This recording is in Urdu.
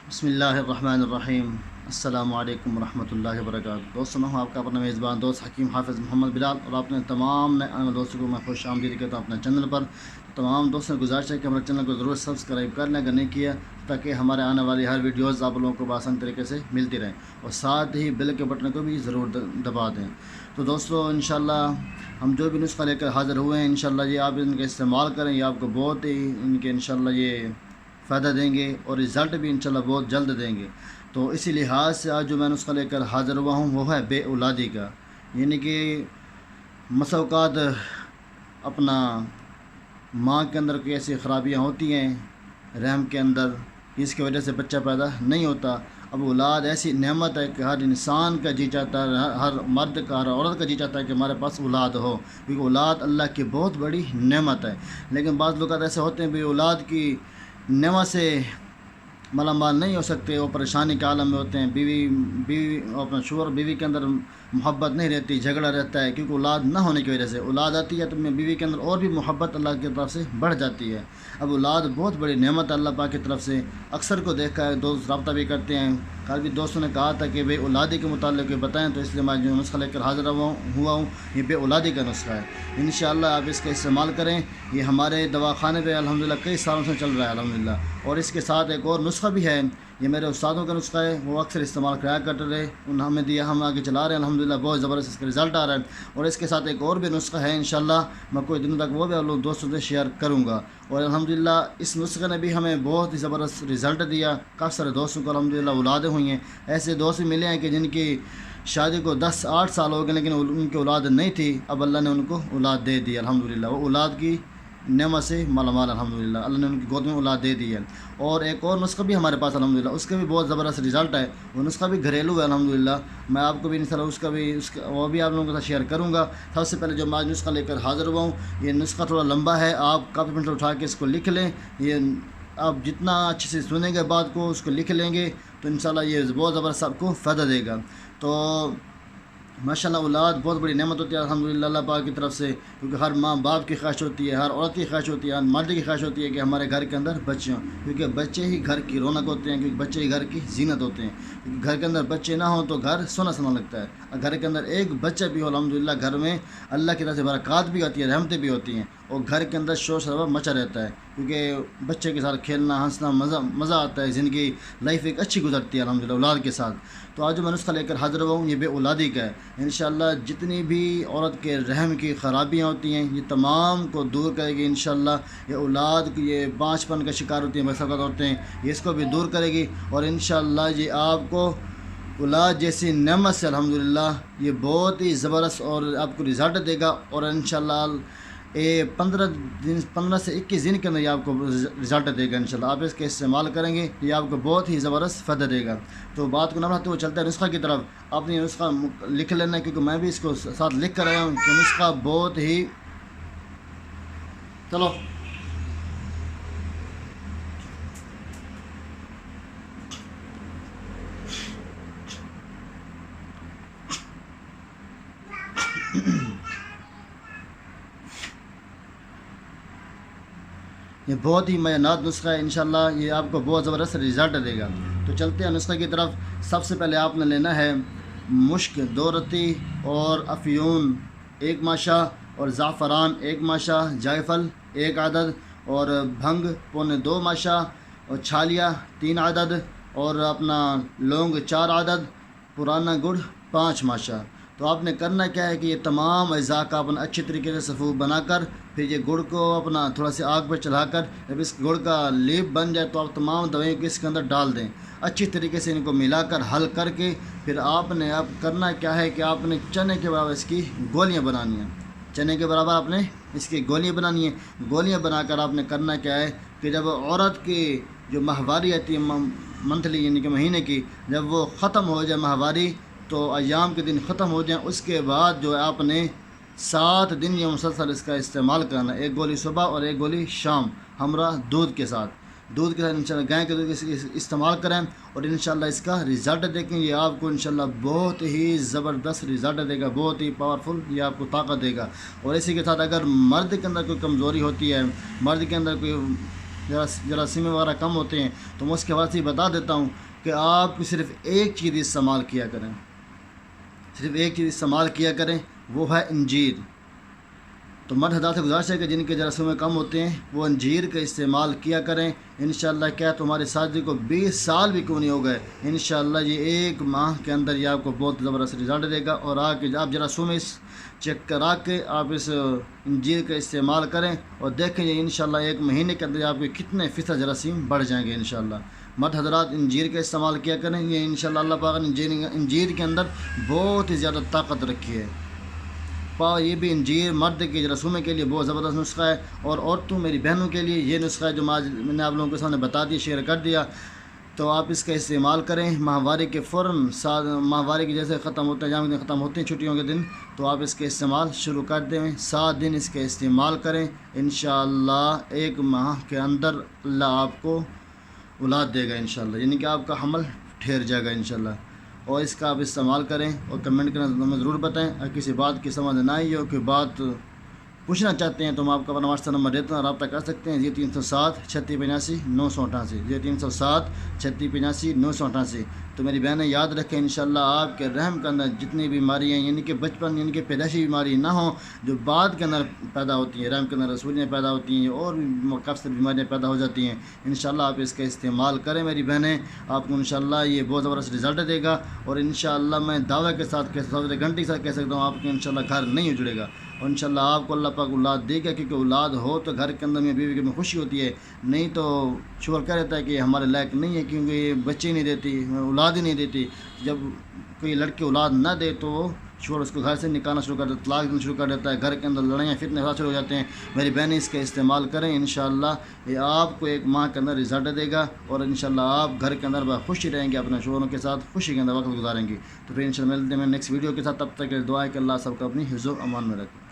بسم اللہ الرحمن الرحیم۔ السلام علیکم ورحمۃ اللہ وبرکاتہ۔ دوستوں میں ہوں آپ کا اپنا میزبان دوست حکیم حافظ محمد بلال، اور اپنے تمام نئے دوستوں کو میں خوش آمدید کہتا ہوں اپنے چینل پر۔ تمام دوستوں سے گزارش ہے کہ ہمارے چینل کو ضرور سبسکرائب کر لیں اگر نہیں کیا، تاکہ ہمارے آنے والی ہر ویڈیوز آپ لوگوں کو بآسان طریقے سے ملتی رہیں، اور ساتھ ہی بیل کے بٹن کو بھی ضرور دبا دیں۔ تو دوستوں انشاءاللہ ہم جو بھی نسخہ لے کر حاضر ہوئے ہیں، انشاءاللہ یہ آپ ان کا استعمال کریں، یہ آپ کو بہت ہی ان کے انشاءاللہ یہ فائدہ دیں گے، اور رزلٹ بھی انشاءاللہ بہت جلد دیں گے۔ تو اسی لحاظ سے آج جو میں نسخہ لے کر حاضر ہوا ہوں وہ ہے بے اولادی کا، یعنی کہ مساوقات اپنا ماں کے اندر کوئی ایسی خرابیاں ہوتی ہیں رحم کے اندر، جس کی وجہ سے بچہ پیدا نہیں ہوتا۔ اب اولاد ایسی نعمت ہے کہ ہر انسان کا جی چاہتا ہے، ہر مرد کا، ہر عورت کا جی چاہتا ہے کہ ہمارے پاس اولاد ہو، کیونکہ اولاد اللہ کی بہت بڑی نعمت ہے۔ لیکن بعض لوگ ایسے ہوتے ہیں بھی اولاد کی نعمت سے مالا مال نہیں ہو سکتے، وہ پریشانی کے عالم میں ہوتے ہیں، بیوی اپنا شوہر بیوی کے اندر محبت نہیں رہتی، جھگڑا رہتا ہے، کیونکہ اولاد نہ ہونے کی وجہ سے۔ اولاد آتی ہے تو بیوی کے اندر اور بھی محبت اللہ کی طرف سے بڑھ جاتی ہے۔ اب اولاد بہت بڑی نعمت ہے اللہ پاک کی طرف سے۔ اکثر کو دیکھا ہے، دوست رابطہ بھی کرتے ہیں، کل بھی دوستوں نے کہا تھا کہ بے اولادی کے متعلق بتائیں، تو اس لیے میں جو نسخہ لے کر حاضر ہوا ہوں یہ بے اولادی کا نسخہ ہے۔ انشاءاللہ آپ اس کا استعمال کریں، یہ ہمارے دواخانے پہ الحمدللہ کئی سالوں سے چل رہا ہے الحمدللہ۔ اور اس کے ساتھ ایک اور نسخہ بھی ہے، یہ میرے استادوں کا نسخہ ہے، وہ اکثر استعمال کرایا کرتے رہے، انہوں ہمیں دیا، ہم آگے چلا رہے ہیں الحمدللہ، بہت زبردست اس کا رزلٹ آ رہا ہے۔ اور اس کے ساتھ ایک اور بھی نسخہ ہے، انشاءاللہ میں کوئی دنوں تک وہ بھی آپ لوگ دوستوں سے شیئر کروں گا۔ اور الحمدللہ اس نسخے نے بھی ہمیں بہت ہی زبردست رزلٹ دیا، کافی سارے دوستوں کو الحمدللہ اولادیں ہوئی ہیں۔ ایسے دوست بھی ملے ہیں کہ جن کی شادی کو 10-8 سال ہو گئے لیکن ان کی اولاد نہیں تھی، اب اللہ نے ان کو اولاد دے دی الحمدللہ، وہ اولاد کی نعمت سے مالا مال الحمدللہ، اللہ نے ان کی گود میں اولاد دے دی ہے۔ اور ایک اور نسخہ بھی ہمارے پاس الحمدللہ، اس کا بھی بہت زبردست رزلٹ ہے، وہ نسخہ بھی گھریلو ہے الحمدللہ۔ میں آپ کو بھی انشاءاللہ وہ بھی آپ لوگوں کے ساتھ شیئر کروں گا۔ سب سے پہلے جو میں آج نسخہ لے کر حاضر ہوا ہوں، یہ نسخہ تھوڑا لمبا ہے، آپ کاپی پینسل اٹھا کے اس کو لکھ لیں، یہ آپ جتنا اچھے سے سنیں گے بات کو، اس کو لکھ لیں گے تو انشاءاللہ یہ بہت زبردست آپ کو فائدہ دے گا۔ تو ماشاءاللہ اولاد بہت بڑی نعمت ہوتی ہے الحمدللہ اللہ پاک کی طرف سے، کیونکہ ہر ماں باپ کی خواہش ہوتی ہے، ہر عورت کی خواہش ہوتی ہے، ہر مرد کی خواہش ہوتی ہے کہ ہمارے گھر کے اندر بچے ہوں، کیونکہ بچے ہی گھر کی رونق ہوتے ہیں، کیونکہ بچے ہی گھر کی زینت ہوتے ہیں۔ کیونکہ گھر کے اندر بچے نہ ہوں تو گھر سونا سونا لگتا ہے، اور گھر کے اندر ایک بچہ بھی ہو الحمدللہ، گھر میں اللہ کی طرف سے برکات بھی ہوتی ہے، رحمتیں بھی ہوتی ہیں، اور گھر کے اندر شور شرابہ مچا رہتا ہے، کیونکہ بچے کے ساتھ کھیلنا ہنسنا مزہ آتا ہے، زندگی لائف ایک اچھی گزرتی ہے الحمدللہ اولاد کے ساتھ۔ تو آج جو میں نسخہ لے کر حاضر ہوا ہوں یہ بے اولادی کا ہے۔ انشاءاللہ جتنی بھی عورت کے رحم کی خرابیاں ہوتی ہیں یہ تمام کو دور کرے گی انشاءاللہ۔ یہ اولاد کی یہ بانچ پن کا شکار ہوتی ہیں مساوقات عورتیں، یہ اس کو بھی دور کرے گی، اور انشاءاللہ یہ آپ کو اولاد جیسی نعمت سے الحمدللہ یہ بہت ہی زبردست اور آپ کو رزلٹ دے گا، اور انشاءاللہ 15 سے 21 دن کے اندر یہ آپ کو رزلٹ دے گا انشاءاللہ۔ آپ اس کے استعمال کریں گے یہ آپ کو بہت ہی زبردست فائدہ دے گا۔ تو بات کو نہ بڑھاتے ہوئے چلتا ہے نسخہ کی طرف۔ آپ نے یہ نسخہ لکھ لینا ہے، کیونکہ میں بھی اس کو ساتھ لکھ کر آیا ہوں کہ نسخہ بہت ہی چلو یہ بہت ہی معیارات نسخہ ہے انشاءاللہ، یہ آپ کو بہت زبردست رزلٹ دے گا۔ تو چلتے ہیں نسخے کی طرف۔ سب سے پہلے آپ نے لینا ہے مشک 2 رتی، اور افیون 1 ماشا، اور زعفران 1 ماشا، جائفل 1 عدد، اور بھنگ 2.25 ماشا، اور چھالیا 3 عدد، اور اپنا لونگ 4 عدد، پرانا گڑ 5 ماشا۔ تو آپ نے کرنا کیا ہے کہ یہ تمام اجزاء کا اپنا اچھی طریقے سے صفوف بنا کر، پھر یہ گڑ کو اپنا تھوڑا سی آگ پہ چڑھا کر، جب اس گڑ کا لیپ بن جائے تو آپ تمام دوائیں کو اس کے اندر ڈال دیں، اچھی طریقے سے ان کو ملا کر حل کر کے، پھر آپ نے اب کرنا کیا ہے کہ آپ نے چنے کے برابر اس کی گولیاں بنانی ہیں، چنے کے برابر آپ نے اس کی گولیاں بنانی ہیں۔ گولیاں بنا کر آپ نے کرنا کیا ہے کہ جب عورت کی جو ماہواری آتی ہے منتھلی یعنی کہ مہینے کی، جب وہ ختم ہو جائے ماہواری، تو ایام کے دن ختم ہو جائیں، اس کے بعد جو ہے آپ نے 7 دن یہ مسلسل اس کا استعمال کرنا ہے، 1 گولی صبح اور 1 گولی شام، ہمراہ دودھ کے ساتھ انشاءاللہ گائے کے دودھ کے استعمال کریں، اور انشاءاللہ اس کا رزلٹ دیکھیں، یہ آپ کو انشاءاللہ بہت ہی زبردست رزلٹ دے گا، بہت ہی پاورفل یہ آپ کو طاقت دے گا۔ اور اسی کے ساتھ اگر مرد کے اندر کوئی کمزوری ہوتی ہے، مرد کے اندر کوئی جراثیم وغیرہ کم ہوتے ہیں، تو میں اس کے حوالے سے بتا دیتا ہوں کہ آپ صرف ایک چیز استعمال کیا کریں، صرف ایک چیز استعمال کیا کریں، وہ ہے انجیر۔ تو مرد حضرات سے گزارش ہے کہ جن کے جراثیم کم ہوتے ہیں وہ انجیر کا استعمال کیا کریں۔ انشاءاللہ کیا تمہارے ساتھی کو 20 سال بھی کیوں نہیں ہو گئے، انشاءاللہ یہ 1 ماہ کے اندر یہ آپ کو بہت زبردست رزلٹ دے گا۔ اور آ کے آپ جراثیم چیک کرا کے آپ اس انجیر کا استعمال کریں اور دیکھیں یہ انشاءاللہ 1 مہینے کے اندر آپ کے کتنے فیصد جراثیم بڑھ جائیں گے انشاءاللہ۔ مرد حضرات انجیر کا استعمال کیا کریں، یہ انشاءاللہ اللہ پاک نے انجیر کے اندر بہت ہی زیادہ طاقت رکھی ہے۔ یہ بھی انجیر مرد کے جراثیم کے لیے بہت زبردست نسخہ ہے، اور عورتوں میری بہنوں کے لیے یہ نسخہ ہے جو میں نے آپ لوگوں کے سامنے بتا دیا، شیئر کر دیا۔ تو آپ اس کا استعمال کریں ماہواری کے فوراً ماہواری کے جیسے ختم ہوتے ہیں، جام دن ختم ہوتے ہیں چھٹیوں کے دن، تو آپ اس کا استعمال شروع کر دیں۔ 7 دن اس کا استعمال کریں، انشاءاللہ 1 ماہ کے اندر اللہ آپ کو اولاد دے گا انشاءاللہ، یعنی کہ آپ کا حمل ٹھہر جائے گا انشاءاللہ۔ اور اس کا آپ استعمال کریں اور کمنٹ کرنا ہمیں ضرور بتائیں۔ اگر کسی بات کی سمجھ نہ آئی ہو، کوئی بات پوچھنا چاہتے ہیں تو میں آپ کا اپنا واٹس ایپ نمبر دیتا ہوں، رابطہ کر سکتے ہیں 0307 3685 988 0307 3685 988۔ تو میری بہنیں یاد رکھیں انشاءاللہ آپ کے رحم کے اندر جتنی بیماریاں یعنی کہ بچپن یعنی کہ پیدائشی بیماری نہ ہوں جو بعد کے اندر پیدا ہوتی ہیں، رحم کے اندر رسولیاں پیدا ہوتی ہیں اور بھی کافی بیماریاں پیدا ہو جاتی ہیں، انشاءاللہ آپ اس کا استعمال کریں میری بہنیں، آپ کو انشاءاللہ یہ بہت زبردست رزلٹ دے گا۔ اور انشاءاللہ میں دعوی کے ساتھ گارنٹی کے ساتھ کہہ سکتا ہوں آپ کے انشاءاللہ گھر نہیں اجڑے گا، اور انشاءاللہ آپ کو اللہ پاک اولاد دے گا، کیونکہ اولاد ہو تو گھر کے اندر میں بیوی میں خوشی ہوتی ہے، نہیں تو شوہر کہہ رہتا ہے کہ ہمارے لائق نہیں ہے کیونکہ یہ بچے نہیں دیتی، اولاد ہی نہیں دیتی۔ جب کوئی لڑکی اولاد نہ دے تو شوہر اس کو گھر سے نکالنا شروع کر دیتا ہے، طلاق دینا شروع کر دیتا ہے، گھر کے اندر لڑائیاں فتنے شروع ہو جاتے ہیں۔ میری بہنیں اس کا استعمال کریں، انشاءاللہ یہ آپ کو 1 ماہ کے اندر رزلٹ دے گا، اور انشاءاللہ آپ گھر کے اندر بہت خوشی رہیں گے، اپنے شوہروں کے ساتھ خوشی کے اندر وقت گزاریں گے۔ تو پھر انشاءاللہ ملتے ہیں نیکسٹ ویڈیو کے ساتھ، تب تک دعا ہے کہ اللہ سب کو اپنی حفظ و امان میں رکھے۔